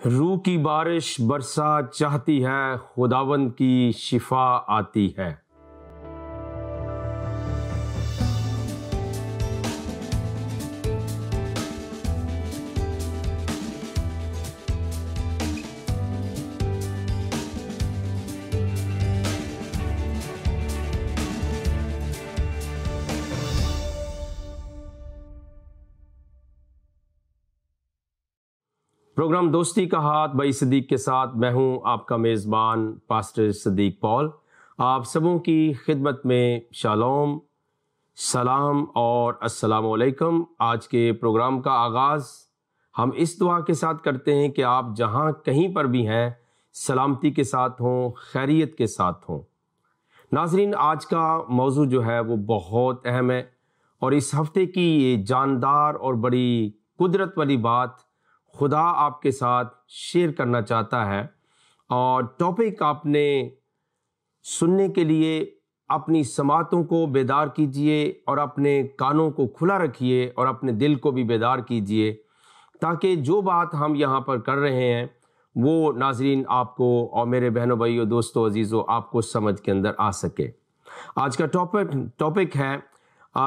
روح کی بارش برسات چاہتی ہے، خداوند کی شفا آتی ہے۔ پروگرام دوستی کا ہاتھ بھائی صدیق کے ساتھ میں ہوں آپ کا میزبان پاسٹر صدیق پال۔ آپ سبوں کی خدمت میں شالوم، سلام اور السلام علیکم۔ آج کے پروگرام کا آغاز ہم اس دعا کے ساتھ کرتے ہیں کہ آپ جہاں کہیں پر بھی ہیں سلامتی کے ساتھ ہوں، خیریت کے ساتھ ہوں۔ ناظرین، آج کا موضوع جو ہے وہ بہت اہم ہے اور اس ہفتے کی یہ جاندار اور بڑی قدرت والی بات خدا آپ کے ساتھ شیئر کرنا چاہتا ہے، اور ٹاپک آپ نے سننے کے لیے اپنی سماعتوں کو بیدار کیجئے اور اپنے کانوں کو کھلا رکھیے اور اپنے دل کو بھی بیدار کیجئے، تاکہ جو بات ہم یہاں پر کر رہے ہیں وہ ناظرین آپ کو اور میرے بہنوں بھائیوں دوستوں عزیزوں آپ کو سمجھ کے اندر آ سکے۔ آج کا ٹاپک ہے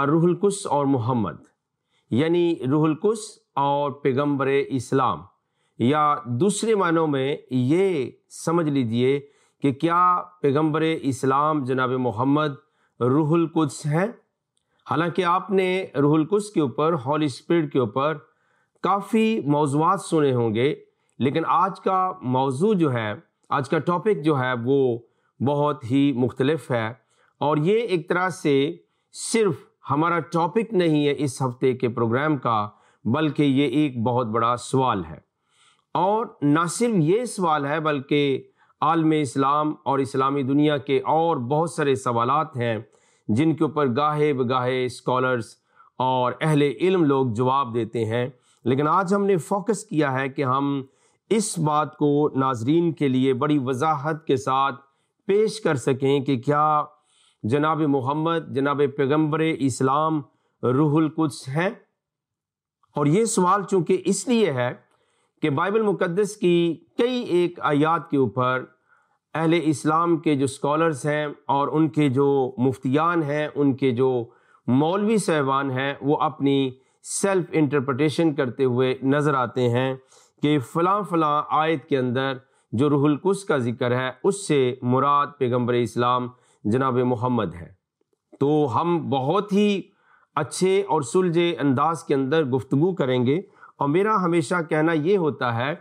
روح القدس اور محمد، یعنی روح القدس اور پیغمبر اسلام، یا دوسرے معنوں میں یہ سمجھ لیجئے کہ کیا پیغمبر اسلام جناب محمد روح القدس ہیں؟ حالانکہ آپ نے روح القدس کے اوپر، ہولی اسپرٹ کے اوپر کافی موضوعات سنے ہوں گے، لیکن آج کا موضوع جو ہے، آج کا ٹاپک جو ہے وہ بہت ہی مختلف ہے، اور یہ ایک طرح سے صرف ہمارا ٹاپک نہیں ہے اس ہفتے کے پروگرام کا، بلکہ یہ ایک بہت بڑا سوال ہے۔ اور نہ صرف یہ سوال ہے بلکہ عالم اسلام اور اسلامی دنیا کے اور بہت سارے سوالات ہیں جن کے اوپر گاہے بگاہے اسکالرز اور اہل علم لوگ جواب دیتے ہیں، لیکن آج ہم نے فوکس کیا ہے کہ ہم اس بات کو ناظرین کے لیے بڑی وضاحت کے ساتھ پیش کر سکیں کہ کیا جناب محمد، جناب پیغمبر اسلام روح القدس ہیں؟ اور یہ سوال چونکہ اس لیے ہے کہ بائبل مقدس کی کئی ایک آیات کے اوپر اہل اسلام کے جو اسکالرز ہیں اور ان کے جو مفتیان ہیں، ان کے جو مولوی صاحبان ہیں، وہ اپنی سیلف انٹرپریٹیشن کرتے ہوئے نظر آتے ہیں کہ فلاں فلاں آیت کے اندر جو روح القدس کا ذکر ہے اس سے مراد پیغمبر اسلام جناب محمد ہے۔ تو ہم بہت ہی اچھے اور سلجھے انداز کے اندر گفتگو کریں گے، اور میرا ہمیشہ کہنا یہ ہوتا ہے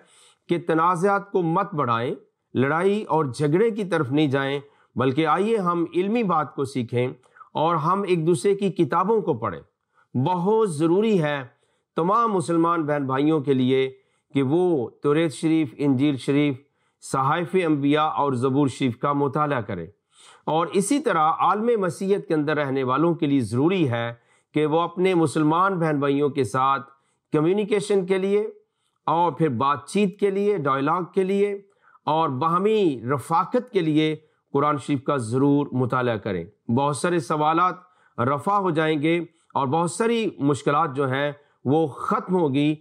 کہ تنازعات کو مت بڑھائیں، لڑائی اور جھگڑے کی طرف نہیں جائیں، بلکہ آئیے ہم علمی بات کو سیکھیں اور ہم ایک دوسرے کی کتابوں کو پڑھیں۔ بہت ضروری ہے تمام مسلمان بہن بھائیوں کے لیے کہ وہ توریت شریف، انجیل شریف، صحائف انبیاء اور زبور شریف کا مطالعہ کریں، اور اسی طرح عالم مسیحیت کے اندر رہنے والوں کے لیے ضروری ہے کہ وہ اپنے مسلمان بہن بھائیوں کے ساتھ کمیونیکیشن کے لیے اور پھر بات چیت کے لیے، ڈائلاگ کے لیے اور باہمی رفاقت کے لیے قرآن شریف کا ضرور مطالعہ کریں۔ بہت سارے سوالات رفع ہو جائیں گے اور بہت ساری مشکلات جو ہیں وہ ختم ہوگی،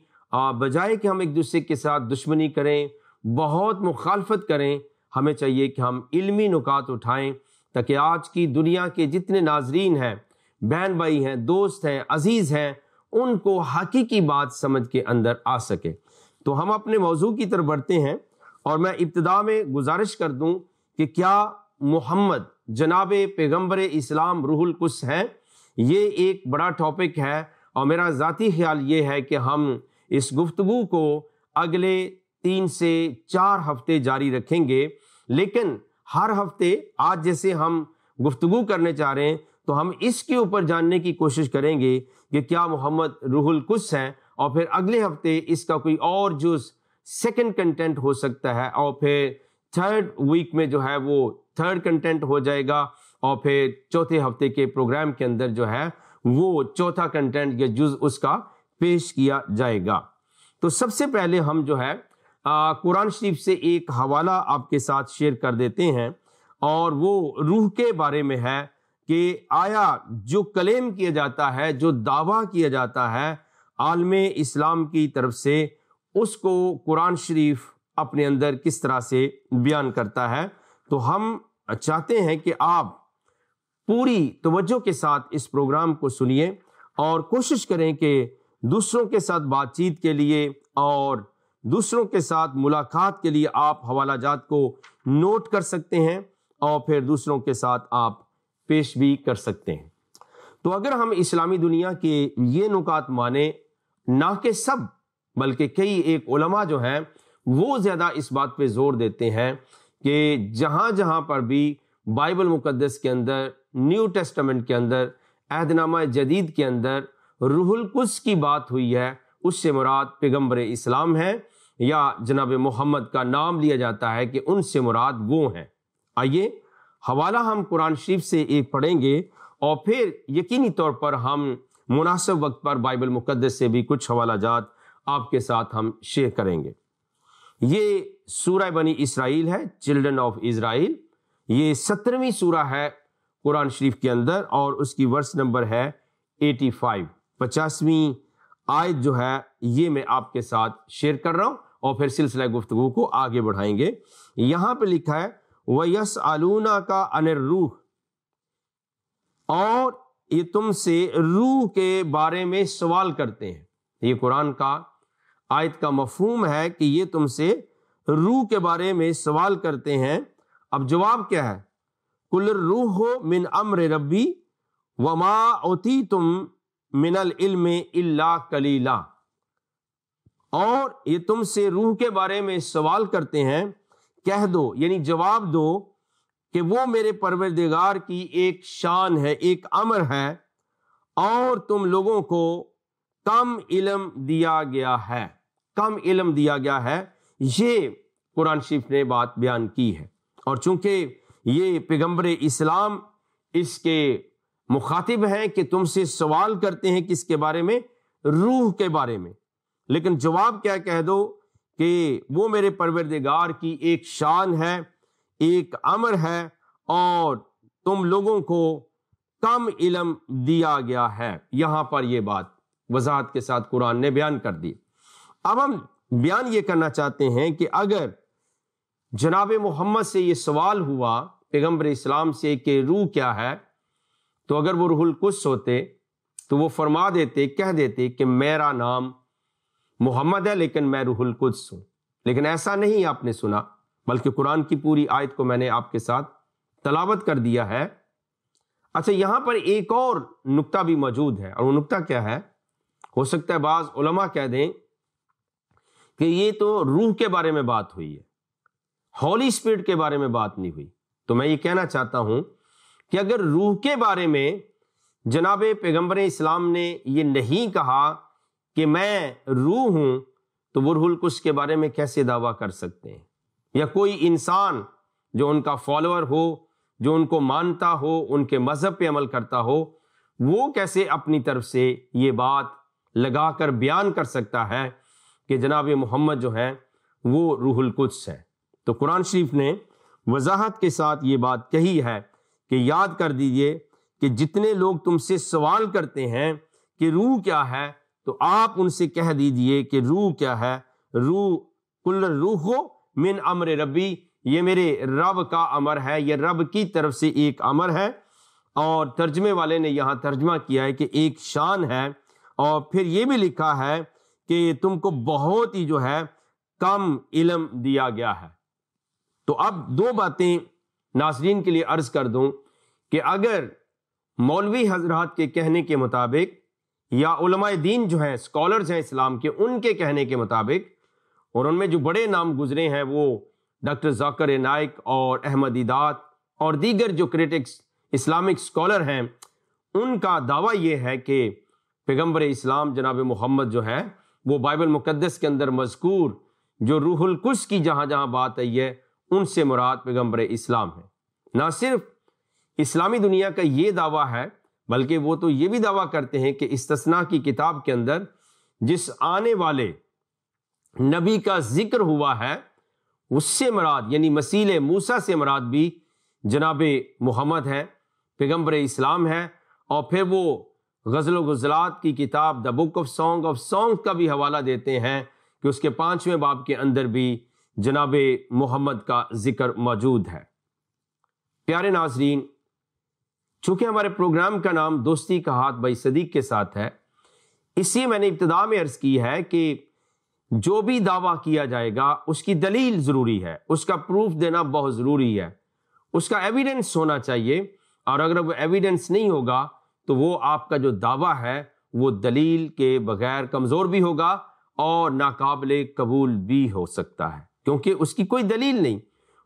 بجائے کہ ہم ایک دوسرے کے ساتھ دشمنی کریں، بہت مخالفت کریں۔ ہمیں چاہیے کہ ہم علمی نکات اٹھائیں تاکہ آج کی دنیا کے جتنے ناظرین ہیں، بہن بھائی ہیں، دوست ہیں، عزیز ہیں، ان کو حقیقی بات سمجھ کے اندر آ سکے۔ تو ہم اپنے موضوع کی طرف بڑھتے ہیں، اور میں ابتدا میں گزارش کر دوں کہ کیا محمد جناب پیغمبر اسلام روح القدس ہیں؟ یہ ایک بڑا ٹاپک ہے، اور میرا ذاتی خیال یہ ہے کہ ہم اس گفتگو کو اگلے 3 سے 4 ہفتے جاری رکھیں گے، لیکن ہر ہفتے آج جیسے ہم گفتگو کرنے چاہ رہے ہیں تو ہم اس کے اوپر جاننے کی کوشش کریں گے کہ کیا محمد روح القدس ہیں، اور پھر اگلے ہفتے اس کا کوئی اور جو سیکنڈ کنٹینٹ ہو سکتا ہے، اور پھر تھرڈ ویک میں جو ہے وہ تھرڈ کنٹینٹ ہو جائے گا، اور پھر چوتھے ہفتے کے پروگرام کے اندر جو ہے وہ چوتھا کنٹینٹ یا جز اس کا پیش کیا جائے گا۔ تو سب سے پہلے ہم جو ہے قرآن شریف سے ایک حوالہ آپ کے ساتھ شیئر کر دیتے ہیں، اور وہ روح کے بارے میں ہے کہ آیا جو کلیم کیا جاتا ہے، جو دعویٰ کیا جاتا ہے عالم اسلام کی طرف سے، اس کو قرآن شریف اپنے اندر کس طرح سے بیان کرتا ہے۔ تو ہم چاہتے ہیں کہ آپ پوری توجہ کے ساتھ اس پروگرام کو سنیے اور کوشش کریں کہ دوسروں کے ساتھ بات چیت کے لیے اور دوسروں کے ساتھ ملاقات کے لیے آپ حوالہ جات کو نوٹ کر سکتے ہیں اور پھر دوسروں کے ساتھ آپ پیش بھی کر سکتے ہیں۔ تو اگر ہم اسلامی دنیا کے یہ نکات مانیں، نہ کہ سب بلکہ کئی ایک علماء جو ہیں وہ زیادہ اس بات پہ زور دیتے ہیں کہ جہاں جہاں پر بھی بائبل مقدس کے اندر، نیو ٹیسٹمنٹ کے اندر، عہد نامہ جدید کے اندر روح القدس کی بات ہوئی ہے، اس سے مراد پیغمبر اسلام ہے، یا جناب محمد کا نام لیا جاتا ہے کہ ان سے مراد وہ ہیں۔ آئیے حوالہ ہم قرآن شریف سے ایک پڑھیں گے اور پھر یقینی طور پر ہم مناسب وقت پر بائبل مقدس سے بھی کچھ حوالہ جات آپ کے ساتھ ہم شیئر کریں گے۔ یہ سورہ بنی اسرائیل ہے، چلڈرن آف اسرائیل۔ یہ 17ویں سورہ ہے قرآن شریف کے اندر اور اس کی ورس نمبر ہے 85، 50ویں آیت جو ہے یہ میں آپ کے ساتھ شیئر کر رہا ہوں اور پھر سلسلہ گفتگو کو آگے بڑھائیں گے۔ یہاں پہ لکھا ہے وَيَسْأَلُونَكَ عَنِ الرُّوحِ، اور یہ تم سے روح کے بارے میں سوال کرتے ہیں۔ یہ قرآن کا آیت کا مفہوم ہے کہ یہ تم سے روح کے بارے میں سوال کرتے ہیں۔ اب جواب کیا ہے؟ قُلِ الرُّوحُ مِنْ أَمْرِ رَبِّي وَمَا أُوتِيتُم مِنَ الْعِلْمِ إِلَّا قَلِيلًا، اور یہ تم سے روح کے بارے میں سوال کرتے ہیں، کہہ دو یعنی جواب دو کہ وہ میرے پروردگار کی ایک شان ہے، ایک امر ہے، اور تم لوگوں کو کم علم دیا گیا ہے، کم علم دیا گیا ہے۔ یہ قرآن شریف نے بات بیان کی ہے، اور چونکہ یہ پیغمبر اسلام اس کے مخاطب ہیں کہ تم سے سوال کرتے ہیں کس کے بارے میں؟ روح کے بارے میں، لیکن جواب کیا کہہ دو کہ وہ میرے پروردگار کی ایک شان ہے، ایک امر ہے، اور تم لوگوں کو کم علم دیا گیا ہے۔ یہاں پر یہ بات وضاحت کے ساتھ قرآن نے بیان کر دی۔ اب ہم بیان یہ کرنا چاہتے ہیں کہ اگر جناب محمد سے یہ سوال ہوا پیغمبر اسلام سے کہ روح کیا ہے، تو اگر وہ روح القدس ہوتے تو وہ فرما دیتے، کہہ دیتے کہ میرا نام محمد ہے لیکن میں روح القدس ہوں۔ لیکن ایسا نہیں آپ نے سنا، بلکہ قرآن کی پوری آیت کو میں نے آپ کے ساتھ تلاوت کر دیا ہے۔ اچھا، یہاں پر ایک اور نقطہ بھی موجود ہے، اور وہ نقطہ کیا ہے؟ ہو سکتا ہے بعض علماء کہہ دیں کہ یہ تو روح کے بارے میں بات ہوئی ہے، ہولی اسپرٹ کے بارے میں بات نہیں ہوئی۔ تو میں یہ کہنا چاہتا ہوں کہ اگر روح کے بارے میں جناب پیغمبر اسلام نے یہ نہیں کہا کہ میں روح ہوں، تو وہ روح القدس کے بارے میں کیسے دعویٰ کر سکتے ہیں؟ یا کوئی انسان جو ان کا فالوور ہو، جو ان کو مانتا ہو، ان کے مذہب پہ عمل کرتا ہو، وہ کیسے اپنی طرف سے یہ بات لگا کر بیان کر سکتا ہے کہ جناب محمد جو ہے وہ روح القدس ہے؟ تو قرآن شریف نے وضاحت کے ساتھ یہ بات کہی ہے کہ یاد کر دیجئے کہ جتنے لوگ تم سے سوال کرتے ہیں کہ روح کیا ہے، تو آپ ان سے کہہ دیجئے کہ روح کیا ہے؟ روح قُلِ الرُّوحُ مِنْ أَمْرِ رَبِّي، یہ میرے رب کا امر ہے، یہ رب کی طرف سے ایک امر ہے۔ اور ترجمے والے نے یہاں ترجمہ کیا ہے کہ ایک شان ہے، اور پھر یہ بھی لکھا ہے کہ تم کو بہت ہی جو ہے کم علم دیا گیا ہے۔ تو اب دو باتیں ناظرین کے لیے عرض کر دوں کہ اگر مولوی حضرات کے کہنے کے مطابق یا علماء دین جو ہیں، اسکالرز ہیں اسلام کے، ان کے کہنے کے مطابق، اور ان میں جو بڑے نام گزرے ہیں وہ ڈاکٹر ذاکر نائک اور احمد دیدات اور دیگر جو کریٹکس اسلامک اسکالر ہیں، ان کا دعویٰ یہ ہے کہ پیغمبر اسلام جناب محمد جو ہے وہ بائبل مقدس کے اندر مذکور جو روح القدس کی جہاں جہاں بات آئی ہے ان سے مراد پیغمبر اسلام ہے۔ نہ صرف اسلامی دنیا کا یہ دعویٰ ہے، بلکہ وہ تو یہ بھی دعویٰ کرتے ہیں کہ استثناء کی کتاب کے اندر جس آنے والے نبی کا ذکر ہوا ہے اس سے مراد یعنی مسیح موسیٰ سے مراد بھی جناب محمد ہے، پیغمبر اسلام ہے۔ اور پھر وہ غزل و غزلات کی کتاب دا بک آف سانگ کا بھی حوالہ دیتے ہیں کہ اس کے 5ویں باب کے اندر بھی جناب محمد کا ذکر موجود ہے۔ پیارے ناظرین، چونکہ ہمارے پروگرام کا نام دوستی کا ہاتھ بھائی صدیق کے ساتھ ہے، اس لیے میں نے ابتدا میں عرض کی ہے کہ جو بھی دعویٰ کیا جائے گا اس کی دلیل ضروری ہے، اس کا پروف دینا بہت ضروری ہے، اس کا ایویڈنس ہونا چاہیے، اور اگر وہ ایویڈنس نہیں ہوگا تو وہ آپ کا جو دعویٰ ہے وہ دلیل کے بغیر کمزور بھی ہوگا اور ناقابل قبول بھی ہو سکتا ہے، کیونکہ اس کی کوئی دلیل نہیں،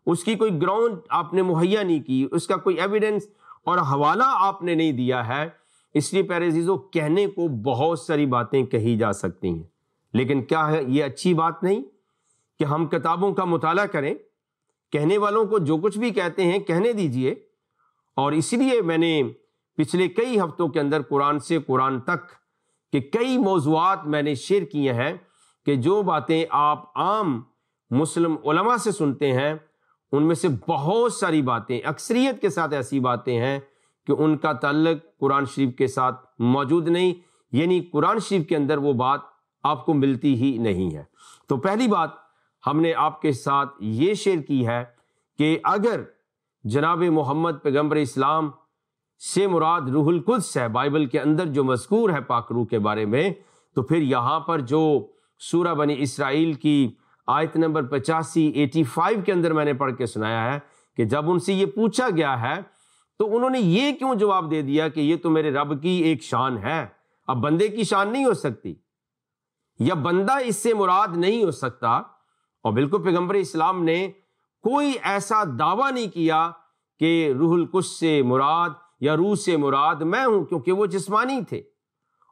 اس کی کوئی گراؤنڈ آپ نے مہیا نہیں کی، اس کا کوئی ایویڈنس اور حوالہ آپ نے نہیں دیا ہے۔ اس لیے پیارے عزیزو، کہنے کو بہت ساری باتیں کہی جا سکتی ہیں، لیکن کیا ہے یہ اچھی بات نہیں کہ ہم کتابوں کا مطالعہ کریں؟ کہنے والوں کو جو کچھ بھی کہتے ہیں کہنے دیجئے۔ اور اس لیے میں نے پچھلے کئی ہفتوں کے اندر قرآن سے قرآن تک کے کئی موضوعات میں نے شیئر کیے ہیں کہ جو باتیں آپ عام مسلم علماء سے سنتے ہیں ان میں سے بہت ساری باتیں، اکثریت کے ساتھ ایسی باتیں ہیں کہ ان کا تعلق قرآن شریف کے ساتھ موجود نہیں، یعنی قرآن شریف کے اندر وہ بات آپ کو ملتی ہی نہیں ہے۔ تو پہلی بات ہم نے آپ کے ساتھ یہ شیئر کی ہے کہ اگر جناب محمد پیغمبر اسلام سے مراد روح القدس ہے، بائبل کے اندر جو مذکور ہے پاک روح کے بارے میں، تو پھر یہاں پر جو سورہ بنی اسرائیل کی آیت نمبر 85 کے اندر میں نے پڑھ کے سنایا ہے کہ جب ان سے یہ پوچھا گیا ہے تو انہوں نے یہ کیوں جواب دے دیا کہ یہ تو میرے رب کی ایک شان ہے، اب بندے کی شان نہیں ہو سکتی، یا بندہ اس سے مراد نہیں ہو سکتا۔ اور بالکل پیغمبر اسلام نے کوئی ایسا دعویٰ نہیں کیا کہ روح القدس سے مراد یا روح سے مراد میں ہوں، کیونکہ وہ جسمانی تھے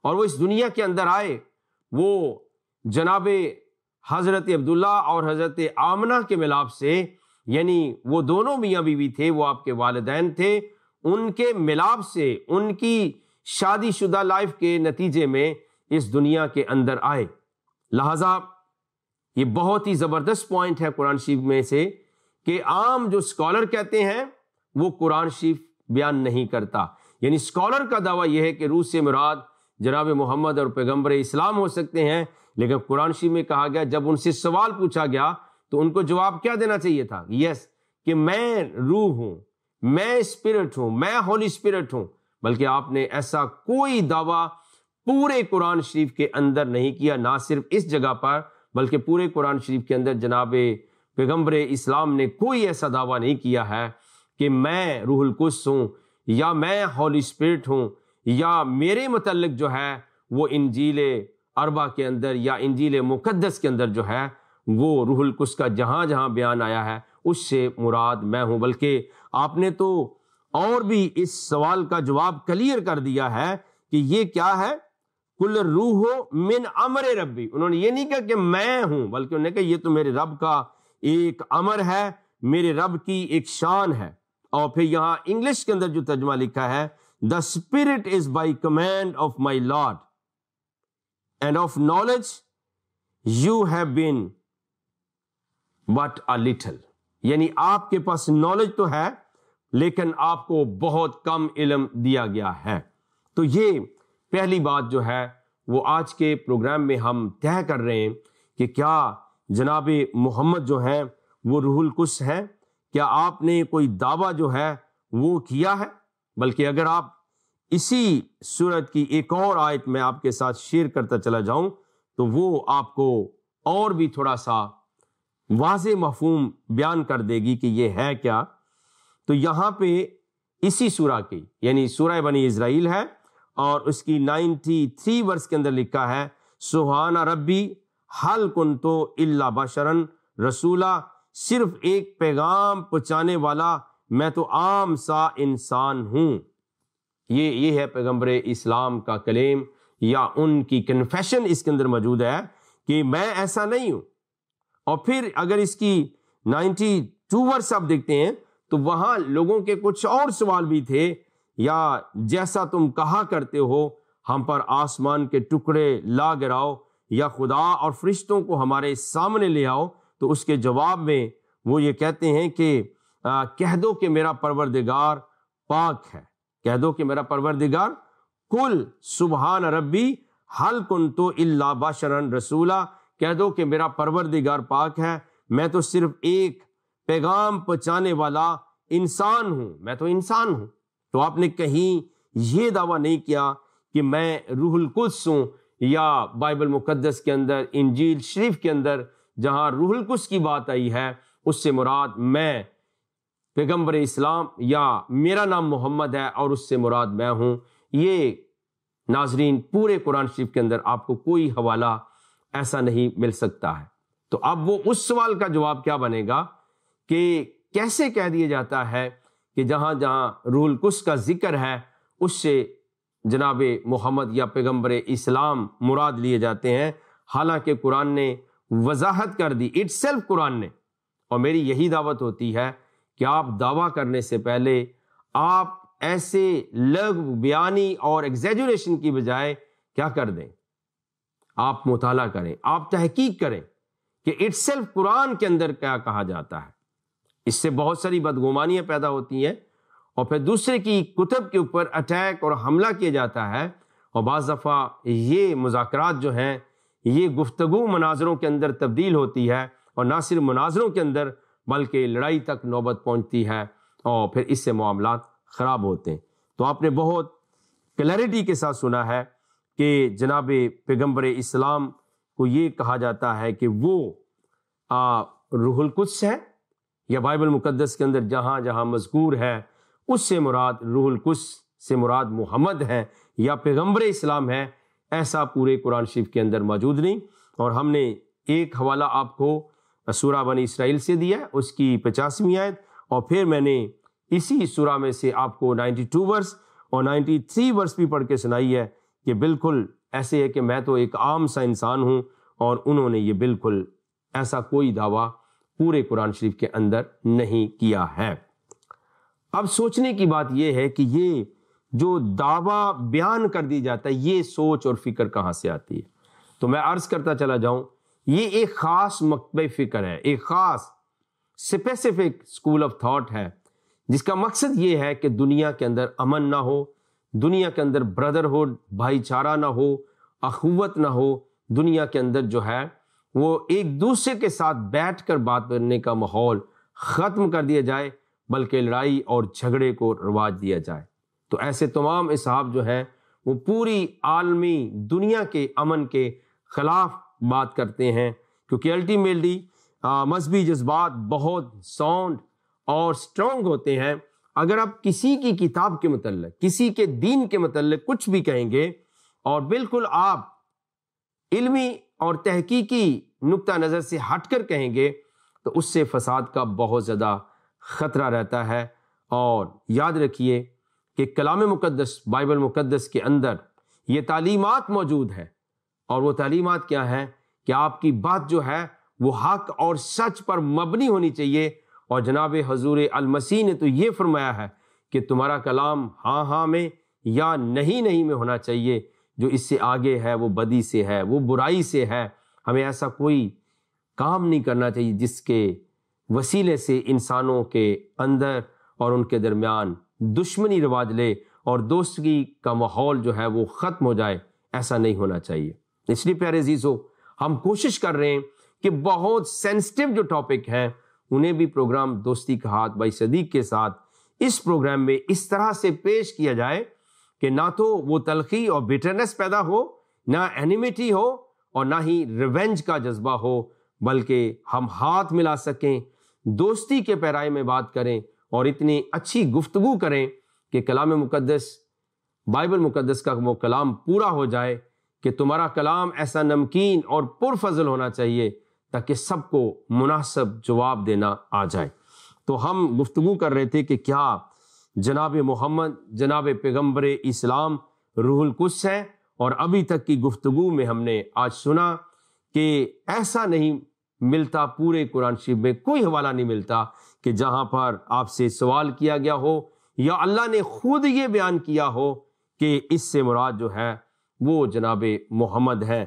اور وہ اس دنیا کے اندر آئے۔ وہ جناب حضرت عبداللہ اور حضرت آمنہ کے ملاپ سے، یعنی وہ دونوں میاں بیوی تھے، وہ آپ کے والدین تھے، ان کے ملاپ سے، ان کی شادی شدہ لائف کے نتیجے میں اس دنیا کے اندر آئے۔ لہذا یہ بہت ہی زبردست پوائنٹ ہے قرآن شریف میں سے کہ عام جو اسکالر کہتے ہیں وہ قرآن شریف بیان نہیں کرتا، یعنی اسکالر کا دعویٰ یہ ہے کہ روح سے مراد جناب محمد اور پیغمبر اسلام ہو سکتے ہیں، لیکن قرآن شریف میں کہا گیا، جب ان سے سوال پوچھا گیا تو ان کو جواب کیا دینا چاہیے تھا؟ یس، کہ میں روح ہوں، میں اسپرٹ ہوں، میں ہولی اسپرٹ ہوں۔ بلکہ آپ نے ایسا کوئی دعویٰ پورے قرآن شریف کے اندر نہیں کیا، نہ صرف اس جگہ پر بلکہ پورے قرآن شریف کے اندر جناب پیغمبر اسلام نے کوئی ایسا دعویٰ نہیں کیا ہے کہ میں روح القدس ہوں، یا میں ہولی اسپرٹ ہوں، یا میرے متعلق جو ہے وہ انجیل اربع کے اندر یا انجیل مقدس کے اندر جو ہے وہ روح القدس کا جہاں جہاں بیان آیا ہے اس سے مراد میں ہوں۔ بلکہ آپ نے تو اور بھی اس سوال کا جواب کلیئر کر دیا ہے کہ یہ کیا ہے، کل روح من امر ربی۔ انہوں نے یہ نہیں کہا کہ میں ہوں، بلکہ انہوں نے کہا یہ تو میرے رب کا ایک امر ہے، میرے رب کی ایک شان ہے۔ اور پھر یہاں انگلش کے اندر جو ترجمہ لکھا ہے، the spirit is by command of my Lord and of knowledge you have been but a little، یعنی آپ کے پاس نالج تو ہے لیکن آپ کو بہت کم علم دیا گیا ہے۔ تو یہ پہلی بات جو ہے وہ آج کے پروگرام میں ہم طے کر رہے ہیں کہ کیا جناب محمد جو ہیں وہ روح القدس ہیں؟ کیا آپ نے کوئی دعویٰ جو ہے وہ کیا ہے؟ بلکہ اگر آپ اسی سورت کی ایک اور آیت میں آپ کے ساتھ شیئر کرتا چلا جاؤں تو وہ آپ کو اور بھی تھوڑا سا واضح مفہوم بیان کر دے گی کہ یہ ہے کیا۔ تو یہاں پہ اسی سورہ کی، یعنی سورہ بنی اسرائیل ہے اور اس کی 93 ورس کے اندر لکھا ہے، سبحان ربی حل کنتو الا بشرا رسولا، صرف ایک پیغام پہنچانے والا، میں تو عام سا انسان ہوں۔ یہ ہے پیغمبر اسلام کا کلیم یا ان کی کنفیشن اس کے اندر موجود ہے کہ میں ایسا نہیں ہوں۔ اور پھر اگر اس کی 92 ورس آپ دیکھتے ہیں تو وہاں لوگوں کے کچھ اور سوال بھی تھے، یا جیسا تم کہا کرتے ہو ہم پر آسمان کے ٹکڑے لا گراؤ یا خدا اور فرشتوں کو ہمارے سامنے لے آؤ، تو اس کے جواب میں وہ یہ کہتے ہیں کہ کہہ دو کہ میرا پروردگار پاک ہے، کہہ دو کہ میرا پروردگار، کل سبحان ربی حل کنتو الا بشرا رسولا، کہہ دو کہ میرا پروردگار پاک ہے، میں تو صرف ایک پیغام پہنچانے والا انسان ہوں، میں تو انسان ہوں۔ تو آپ نے کہیں یہ دعویٰ نہیں کیا کہ میں روح القدس ہوں، یا بائبل مقدس کے اندر، انجیل شریف کے اندر جہاں روح القدس کی بات آئی ہے اس سے مراد میں پیغمبر اسلام یا میرا نام محمد ہے اور اس سے مراد میں ہوں۔ یہ ناظرین پورے قرآن شریف کے اندر آپ کو کوئی حوالہ ایسا نہیں مل سکتا ہے۔ تو اب وہ اس سوال کا جواب کیا بنے گا کہ کیسے کہہ دیا جاتا ہے کہ جہاں جہاں روح القدس کا ذکر ہے اس سے جناب محمد یا پیغمبر اسلام مراد لیے جاتے ہیں، حالانکہ قرآن نے وضاحت کر دی، اٹ سیلف قرآن نے۔ اور میری یہی دعوت ہوتی ہے کہ آپ دعویٰ کرنے سے پہلے آپ ایسے لغو بیانی اور ایگزیجوریشن کی بجائے کیا کر دیں، آپ مطالعہ کریں، آپ تحقیق کریں کہ اٹ سیلف قرآن کے اندر کیا کہا جاتا ہے۔ اس سے بہت ساری بدگمانیاں پیدا ہوتی ہیں اور پھر دوسرے کی کتب کے اوپر اٹیک اور حملہ کیا جاتا ہے، اور بعض دفعہ یہ مذاکرات جو ہیں یہ گفتگو مناظروں کے اندر تبدیل ہوتی ہے، اور نہ صرف مناظروں کے اندر بلکہ لڑائی تک نوبت پہنچتی ہے، اور پھر اس سے معاملات خراب ہوتے ہیں۔ تو آپ نے بہت کلیئرٹی کے ساتھ سنا ہے کہ جناب پیغمبر اسلام کو یہ کہا جاتا ہے کہ وہ روح القدس ہے، یا بائبل مقدس کے اندر جہاں جہاں مذکور ہے اس سے مراد روح القدس سے مراد محمد ہے یا پیغمبر اسلام ہے، ایسا پورے قرآن شریف کے اندر موجود نہیں۔ اور ہم نے ایک حوالہ آپ کو سورہ بنی اسرائیل سے دیا، اس کی 50ویں آیت، اور پھر میں نے اسی سورہ میں سے آپ کو 92 ورس اور 93 ورس بھی پڑھ کے سنائی ہے کہ بالکل ایسے ہے کہ میں تو ایک عام سا انسان ہوں، اور انہوں نے یہ بالکل ایسا کوئی دعویٰ پورے قرآن شریف کے اندر نہیں کیا ہے۔ اب سوچنے کی بات یہ ہے کہ یہ جو دعویٰ بیان کر دی جاتا ہے یہ سوچ اور فکر کہاں سے آتی ہے؟ تو میں عرض کرتا چلا جاؤں، یہ ایک خاص مکتبہ فکر ہے، ایک خاص اسپیسیفک اسکول آف تھاٹ ہے، جس کا مقصد یہ ہے کہ دنیا کے اندر امن نہ ہو، دنیا کے اندر بردرہڈ بھائی چارہ نہ ہو، اخوت نہ ہو، دنیا کے اندر جو ہے وہ ایک دوسرے کے ساتھ بیٹھ کر بات کرنے کا ماحول ختم کر دیا جائے، بلکہ لڑائی اور جھگڑے کو رواج دیا جائے۔ تو ایسے تمام اصحاب جو ہیں وہ پوری عالمی دنیا کے امن کے خلاف بات کرتے ہیں، کیونکہ الٹیمیٹلی مذہبی جذبات بہت ساؤنڈ اور سٹرونگ ہوتے ہیں۔ اگر آپ کسی کی کتاب کے متعلق، کسی کے دین کے متعلق کچھ بھی کہیں گے اور بالکل آپ علمی اور تحقیقی نقطہ نظر سے ہٹ کر کہیں گے تو اس سے فساد کا بہت زیادہ خطرہ رہتا ہے۔ اور یاد رکھیے کہ کلام مقدس بائبل مقدس کے اندر یہ تعلیمات موجود ہیں، اور وہ تعلیمات کیا ہیں کہ آپ کی بات جو ہے وہ حق اور سچ پر مبنی ہونی چاہیے، اور جناب حضور المسیح نے تو یہ فرمایا ہے کہ تمہارا کلام ہاں ہاں میں یا نہیں نہیں میں ہونا چاہیے، جو اس سے آگے ہے وہ بدی سے ہے، وہ برائی سے ہے۔ ہمیں ایسا کوئی کام نہیں کرنا چاہیے جس کے وسیلے سے انسانوں کے اندر اور ان کے درمیان دشمنی رواج لے اور دوستی کا ماحول جو ہے وہ ختم ہو جائے، ایسا نہیں ہونا چاہیے۔ اس لیے پیارے عزیزو، ہم کوشش کر رہے ہیں کہ بہت سینسٹیو جو ٹاپک ہیں انہیں بھی پروگرام دوستی کا ہاتھ بائی صدیق کے ساتھ اس پروگرام میں اس طرح سے پیش کیا جائے کہ نہ تو وہ تلخی اور بیٹرنس پیدا ہو، نہ اینیمیٹی ہو، اور نہ ہی ریونج کا جذبہ ہو، بلکہ ہم ہاتھ ملا سکیں، دوستی کے پیرائے میں بات کریں اور اتنی اچھی گفتگو کریں کہ کلام مقدس بائبل مقدس کا وہ کلام پورا ہو جائے کہ تمہارا کلام ایسا نمکین اور پرفضل ہونا چاہیے تاکہ سب کو مناسب جواب دینا آ جائے۔ تو ہم گفتگو کر رہے تھے کہ کیا جناب محمد جناب پیغمبر اسلام روح القدس ہے، اور ابھی تک کی گفتگو میں ہم نے آج سنا کہ ایسا نہیں ملتا، پورے قرآن شریف میں کوئی حوالہ نہیں ملتا کہ جہاں پر آپ سے سوال کیا گیا ہو یا اللہ نے خود یہ بیان کیا ہو کہ اس سے مراد جو ہے وہ جناب محمد ہے۔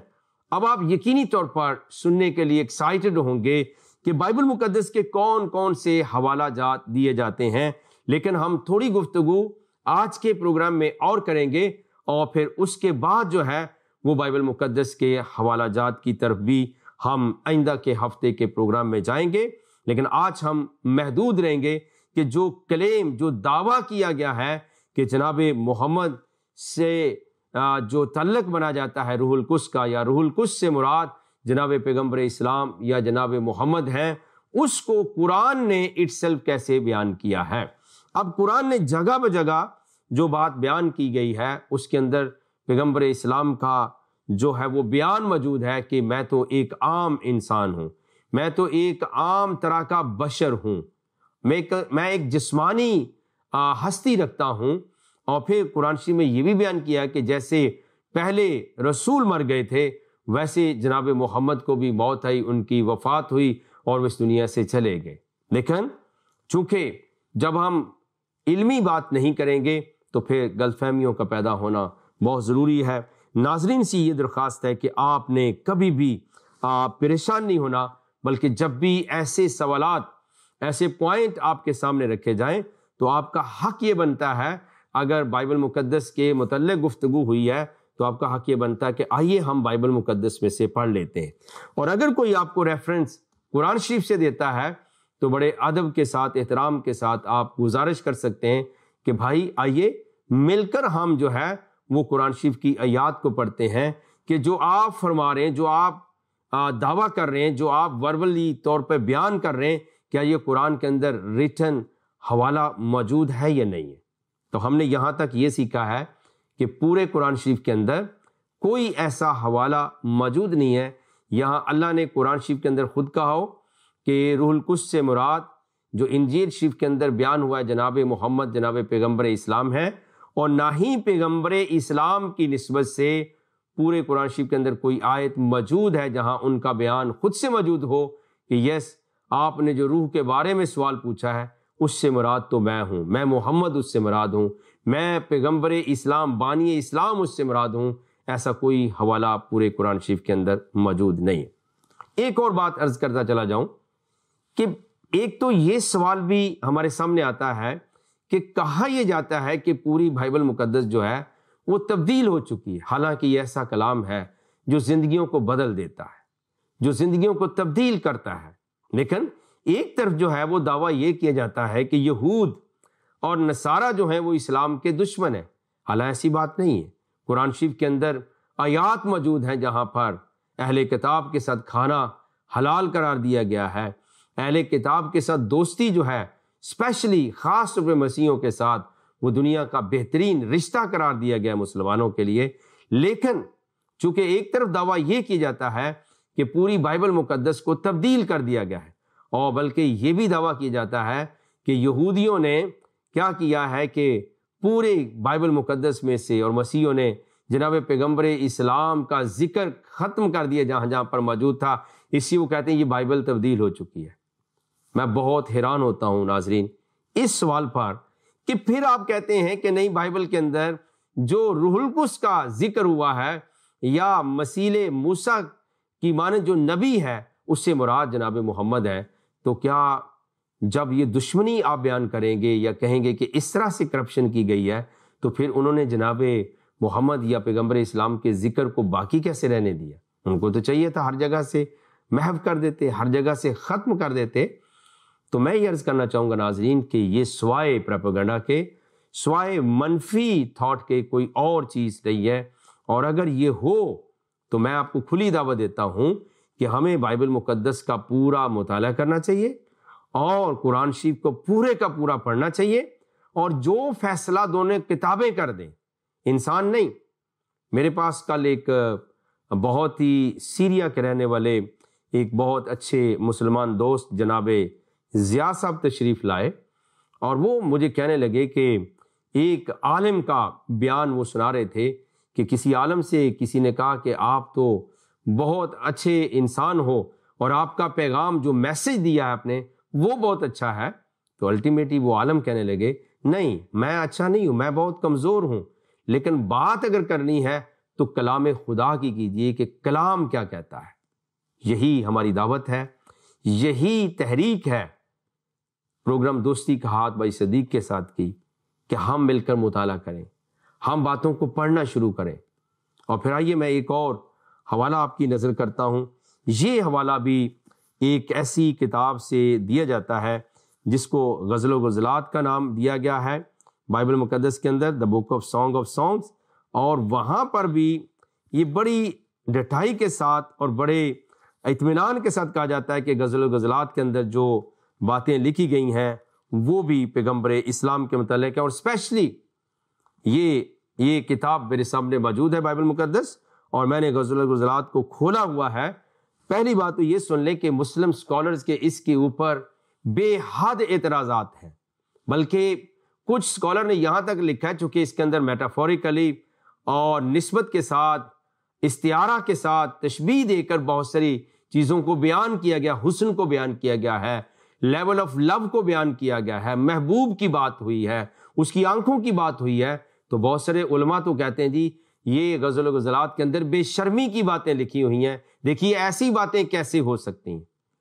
اب آپ یقینی طور پر سننے کے لیے ایکسائٹڈ ہوں گے کہ بائبل مقدس کے کون کون سے حوالہ جات دیے جاتے ہیں، لیکن ہم تھوڑی گفتگو آج کے پروگرام میں اور کریں گے، اور پھر اس کے بعد جو ہے وہ بائبل مقدس کے حوالہ جات کی طرف بھی ہم آئندہ کے ہفتے کے پروگرام میں جائیں گے، لیکن آج ہم محدود رہیں گے کہ جو کلیم، جو دعویٰ کیا گیا ہے کہ جناب محمد سے جو تعلق بنا جاتا ہے روح القدس کا، یا روح القدس سے مراد جناب پیغمبر اسلام یا جناب محمد ہیں، اس کو قرآن نے اٹ سیلف کیسے بیان کیا ہے۔ اب قرآن نے جگہ بجگہ جو بات بیان کی گئی ہے اس کے اندر پیغمبر اسلام کا جو ہے وہ بیان موجود ہے کہ میں تو ایک عام انسان ہوں، میں تو ایک عام طرح کا بشر ہوں، میں ایک جسمانی ہستی رکھتا ہوں۔ اور پھر قرآن شریف میں یہ بھی بیان کیا کہ جیسے پہلے رسول مر گئے تھے ویسے جناب محمد کو بھی موت آئی، ان کی وفات ہوئی اور وہ اس دنیا سے چلے گئے۔ لیکن چونکہ جب ہم علمی بات نہیں کریں گے تو پھر غلط فہمیوں کا پیدا ہونا بہت ضروری ہے۔ ناظرین سے یہ درخواست ہے کہ آپ نے کبھی بھی پریشان نہیں ہونا، بلکہ جب بھی ایسے سوالات، ایسے پوائنٹ آپ کے سامنے رکھے جائیں تو آپ کا حق یہ بنتا ہے، اگر بائبل مقدس کے متعلق گفتگو ہوئی ہے تو آپ کا حق یہ بنتا ہے کہ آئیے ہم بائبل مقدس میں سے پڑھ لیتے ہیں، اور اگر کوئی آپ کو ریفرنس قرآن شریف سے دیتا ہے تو بڑے ادب کے ساتھ، احترام کے ساتھ آپ گزارش کر سکتے ہیں کہ بھائی آئیے مل کر ہم جو ہے وہ قرآن شریف کی آیات کو پڑھتے ہیں کہ جو آپ فرما رہے ہیں، جو آپ دعویٰ کر رہے ہیں، جو آپ وربلی طور پہ بیان کر رہے ہیں، کیا یہ قرآن کے اندر ریٹن حوالہ موجود ہے یا نہیں ہے۔ تو ہم نے یہاں تک یہ سیکھا ہے کہ پورے قرآن شریف کے اندر کوئی ایسا حوالہ موجود نہیں ہے۔ یہاں اللہ نے قرآن شریف کے اندر خود کہا ہو کہ روح القدس سے مراد جو انجیل شریف کے اندر بیان ہوا ہے جناب محمد، جناب پیغمبر اسلام ہے، اور نہ ہی پیغمبر اسلام کی نسبت سے پورے قرآن شریف کے اندر کوئی آیت موجود ہے جہاں ان کا بیان خود سے موجود ہو کہ یس آپ نے جو روح کے بارے میں سوال پوچھا ہے اس سے مراد تو میں ہوں، میں محمد اس سے مراد ہوں، میں پیغمبر اسلام، بانی اسلام اس سے مراد ہوں۔ ایسا کوئی حوالہ پورے قرآن شریف کے اندر موجود نہیں ہے۔ ایک اور بات عرض کرتا چلا جاؤں کہ ایک تو یہ سوال بھی ہمارے سامنے آتا ہے کہ کہا یہ جاتا ہے کہ پوری بائبل مقدس جو ہے وہ تبدیل ہو چکی ہے، حالانکہ یہ ایسا کلام ہے جو زندگیوں کو بدل دیتا ہے، جو زندگیوں کو تبدیل کرتا ہے۔ لیکن ایک طرف جو ہے وہ دعویٰ یہ کیا جاتا ہے کہ یہود اور نصارہ جو ہیں وہ اسلام کے دشمن ہیں، حالانکہ ایسی بات نہیں ہے۔ قرآن شریف کے اندر آیات موجود ہیں جہاں پر اہل کتاب کے ساتھ کھانا حلال قرار دیا گیا ہے، اہل کتاب کے ساتھ دوستی جو ہے اسپیشلی خاص طور پہ مسیحیوں کے ساتھ وہ دنیا کا بہترین رشتہ قرار دیا گیا مسلمانوں کے لیے۔ لیکن چونکہ ایک طرف دعویٰ یہ کیا جاتا ہے کہ پوری بائبل مقدس کو تبدیل کر دیا گیا ہے، اور بلکہ یہ بھی دعویٰ کیا جاتا ہے کہ یہودیوں نے کیا کیا ہے کہ پورے بائبل مقدس میں سے اور مسیحیوں نے جناب پیغمبر اسلام کا ذکر ختم کر دیا جہاں جہاں پر موجود تھا، اسی وہ کہتے ہیں یہ بائبل تبدیل ہو چکی ہے۔ میں بہت حیران ہوتا ہوں ناظرین اس سوال پر کہ پھر آپ کہتے ہیں کہ نہیں بائبل کے اندر جو روح القدس کا ذکر ہوا ہے یا مسیح موسیٰ کی مانند جو نبی ہے اس سے مراد جناب محمد ہے، تو کیا جب یہ دشمنی آپ بیان کریں گے یا کہیں گے کہ اس طرح سے کرپشن کی گئی ہے تو پھر انہوں نے جناب محمد یا پیغمبر اسلام کے ذکر کو باقی کیسے رہنے دیا؟ ان کو تو چاہیے تھا ہر جگہ سے محو کر دیتے، ہر جگہ سے ختم کر دیتے۔ تو میں یہ عرض کرنا چاہوں گا ناظرین کہ یہ سوائے پروپیگنڈا کے، سوائے منفی تھاٹ کے کوئی اور چیز نہیں ہے، اور اگر یہ ہو تو میں آپ کو کھلی دعوت دیتا ہوں کہ ہمیں بائبل مقدس کا پورا مطالعہ کرنا چاہیے اور قرآن شریف کو پورے کا پورا پڑھنا چاہیے، اور جو فیصلہ دونوں کتابیں کر دیں، انسان نہیں۔ میرے پاس کل ایک بہت ہی سیریا کے رہنے والے ایک بہت اچھے مسلمان دوست جناب ضیاء صاحب تشریف لائے، اور وہ مجھے کہنے لگے کہ ایک عالم کا بیان وہ سنا رہے تھے کہ کسی عالم سے کسی نے کہا کہ آپ تو بہت اچھے انسان ہو اور آپ کا پیغام جو میسج دیا ہے آپ نے وہ بہت اچھا ہے۔ تو الٹیمیٹلی وہ عالم کہنے لگے نہیں میں اچھا نہیں ہوں، میں بہت کمزور ہوں، لیکن بات اگر کرنی ہے تو کلام خدا کی کیجیے کہ کلام کیا کہتا ہے۔ یہی ہماری دعوت ہے، یہی تحریک ہے پروگرام دوستی کا ہاتھ بھائی صدیق کے ساتھ کی کہ ہم مل کر مطالعہ کریں، ہم باتوں کو پڑھنا شروع کریں۔ اور پھر آئیے میں ایک اور حوالہ آپ کی نظر کرتا ہوں یہ حوالہ بھی ایک ایسی کتاب سے دیا جاتا ہے جس کو غزل و غزلات کا نام دیا گیا ہے بائبل مقدس کے اندر، the book of song of songs, اور وہاں پر بھی یہ بڑی ڈٹائی کے ساتھ اور بڑے اطمینان کے ساتھ کہا جاتا ہے کہ غزل و غزلات کے اندر جو باتیں لکھی گئی ہیں وہ بھی پیغمبر اسلام کے متعلق ہے، اور اسپیشلی یہ کتاب میرے سامنے موجود ہے بائبل مقدس، اور میں نے غزل و غزلات کو کھولا ہوا ہے۔ پہلی بات تو یہ سن لیں کہ مسلم اسکالرز کے اس کے اوپر بے حد اعتراضات ہیں، بلکہ کچھ اسکالر نے یہاں تک لکھا ہے چونکہ اس کے اندر میٹافوریکلی اور نسبت کے ساتھ، استعارہ کے ساتھ، تشبیہ دے کر بہت ساری چیزوں کو بیان کیا گیا، حسن کو بیان کیا گیا ہے، لیول آف لو کو بیان کیا گیا ہے، محبوب کی بات ہوئی ہے، اس کی آنکھوں کی بات ہوئی ہے، تو بہت سارے علماء تو کہتے ہیں جی یہ غزل و غزلات کے اندر بے شرمی کی باتیں لکھی ہوئی ہیں، دیکھیے ایسی باتیں کیسے ہو سکتی ہیں،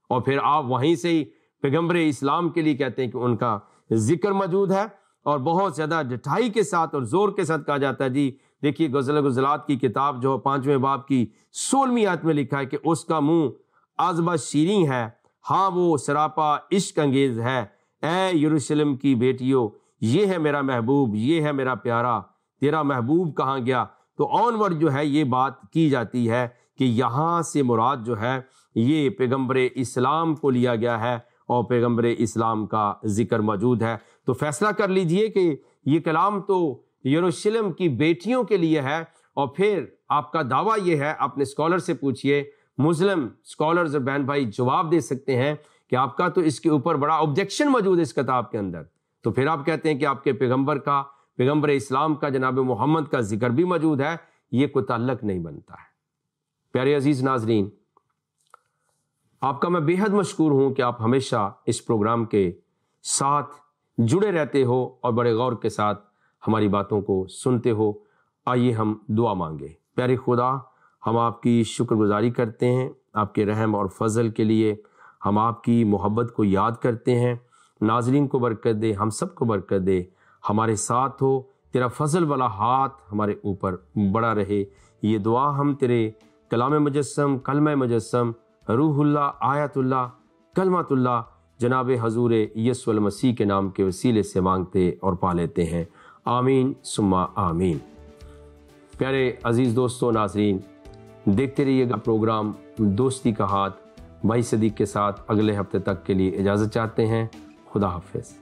اور پھر آپ وہیں سے ہی پیغمبر اسلام کے لیے کہتے ہیں کہ ان کا ذکر موجود ہے، اور بہت زیادہ ڈٹائی کے ساتھ اور زور کے ساتھ کہا جاتا ہے جی دیکھیے غزل و غزلات کی کتاب جو 5ویں باب کی 16ویں آیت میں لکھا ہے کہ اس کا منہ آزبہ شیریں ہے، ہاں وہ سراپا عشق انگیز ہے، اے یروشلم کی بیٹیوں یہ ہے میرا محبوب، یہ ہے میرا پیارا، تیرا محبوب کہاں گیا۔ تو آن ورڈ جو ہے یہ بات کی جاتی ہے کہ یہاں سے مراد جو ہے یہ پیغمبر اسلام کو لیا گیا ہے اور پیغمبر اسلام کا ذکر موجود ہے۔ تو فیصلہ کر لیجئے کہ یہ کلام تو یروشلم کی بیٹیوں کے لیے ہے، اور پھر آپ کا دعویٰ یہ ہے، اپنے اسکالر سے پوچھئے، مسلم اسکالرز اور بہن بھائی جواب دے سکتے ہیں کہ آپ کا تو اس کے اوپر بڑا آبجیکشن موجود ہے اس کتاب کے اندر، تو پھر آپ کہتے ہیں کہ آپ کے پیغمبر اسلام کا جناب محمد کا ذکر بھی موجود ہے، یہ کوئی تعلق نہیں بنتا ہے۔ پیارے عزیز ناظرین، آپ کا میں بے حد مشکور ہوں کہ آپ ہمیشہ اس پروگرام کے ساتھ جڑے رہتے ہو اور بڑے غور کے ساتھ ہماری باتوں کو سنتے ہو۔ آئیے ہم دعا مانگے۔ پیارے خدا، ہم آپ کی شکر گزاری کرتے ہیں آپ کے رحم اور فضل کے لیے، ہم آپ کی محبت کو یاد کرتے ہیں۔ ناظرین کو برکت دے، ہم سب کو برکت دے، ہمارے ساتھ ہو، تیرا فضل والا ہاتھ ہمارے اوپر بڑا رہے۔ یہ دعا ہم تیرے کلام مجسم، کلمہ مجسم، روح اللہ، آیت اللہ، کلمت اللہ، جناب حضور یسوع المسیح کے نام کے وسیلے سے مانگتے اور پا لیتے ہیں، آمین ثم آمین۔ پیارے عزیز دوستو، ناظرین، دیکھتے رہیے گا پروگرام دوستی کا ہاتھ۔ بھائی صدیق کے ساتھ اگلے ہفتے تک کے لیے اجازت چاہتے ہیں۔ خدا حافظ۔